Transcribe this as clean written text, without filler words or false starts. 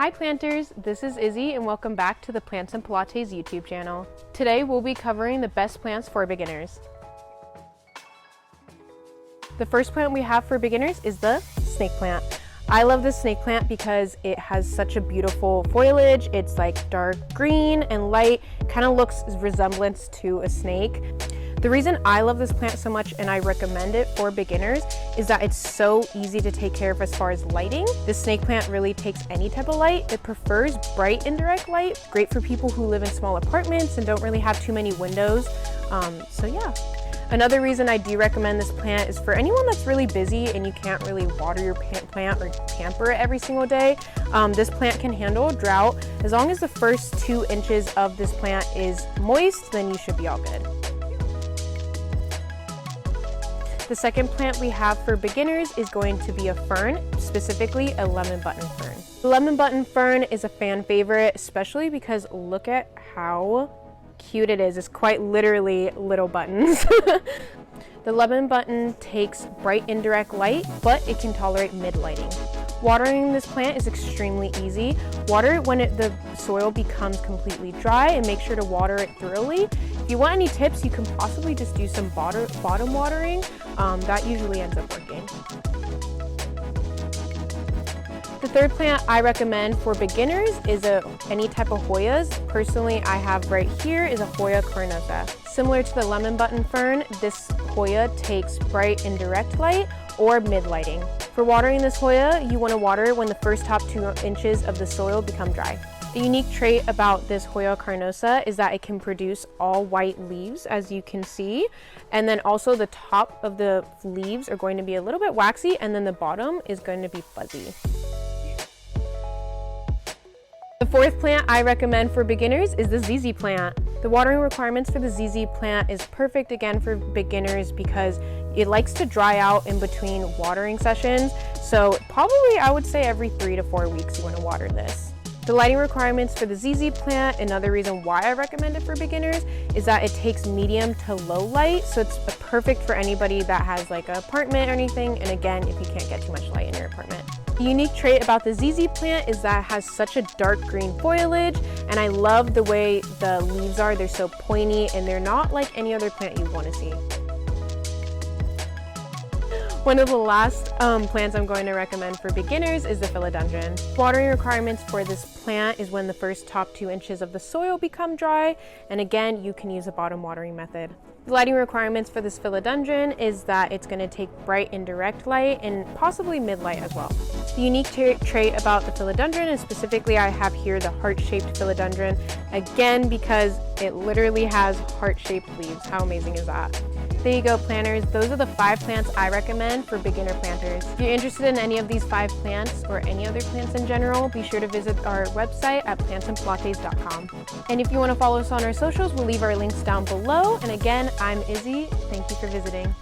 Hi planters, this is Izzy and welcome back to the Plants and Pilates YouTube channel. Today we'll be covering the best plants for beginners. The first plant we have for beginners is the snake plant. I love this snake plant because it has such a beautiful foliage. It's like dark green and light, kind of looks resemblance to a snake. The reason I love this plant so much and I recommend it for beginners is that it's so easy to take care of as far as lighting. This snake plant really takes any type of light. It prefers bright indirect light, great for people who live in small apartments and don't really have too many windows. So yeah. Another reason I do recommend this plant is for anyone that's really busy and you can't really water your plant or pamper it every single day. This plant can handle drought. As long as the first 2 inches of this plant is moist, then you should be all good. The second plant we have for beginners is going to be a fern, specifically a lemon button fern. The lemon button fern is a fan favorite, especially because look at how cute it is. It's quite literally little buttons. The lemon button takes bright indirect light, but it can tolerate mid lighting. Watering this plant is extremely easy. Water it when the soil becomes completely dry and make sure to water it thoroughly. If you want any tips, you can possibly just do some bottom watering. That usually ends up working. The third plant I recommend for beginners is any type of Hoyas. Personally, I have right here is a Hoya Coronado. Similar to the lemon button fern, this Hoya takes bright indirect light or mid lighting. For watering this Hoya, you want to water it when the first top 2 inches of the soil become dry. The unique trait about this Hoya Coronado is that it can produce all white leaves, as you can see, and then also the top of the leaves are going to be a little bit waxy and then the bottom is going to be fuzzy. The fourth plant I recommend for beginners is the ZZ plant. The watering requirements for the ZZ plant is perfect again for beginners because it likes to dry out in between watering sessions. So probably I would say every 3 to 4 weeks you want to water this. The lighting requirements for the ZZ plant, another reason why I recommend it for beginners, is that it takes medium to low light. So it's perfect for anybody that has like an apartment or anything. And again, if you can't get too much light in your apartment. The unique trait about the ZZ plant is that it has such a dark green foliage, and I love the way the leaves are. They're so pointy and they're not like any other plant you want to see. One of the last plants I'm going to recommend for beginners is the Philodendron. Watering requirements for this plant is when the first top 2 inches of the soil become dry, and again, you can use a bottom watering method. The lighting requirements for this Philodendron is that it's going to take bright indirect light and possibly mid light as well. The unique trait about the Philodendron, and specifically I have here the heart-shaped Philodendron, again because it literally has heart-shaped leaves. How amazing is that? There you go planters, those are the 5 plants I recommend for beginner planters. If you're interested in any of these 5 plants or any other plants in general, be sure to visit our website at plantsandpilates.com. And if you want to follow us on our socials, we'll leave our links down below. And again, I'm Izzy, thank you for visiting.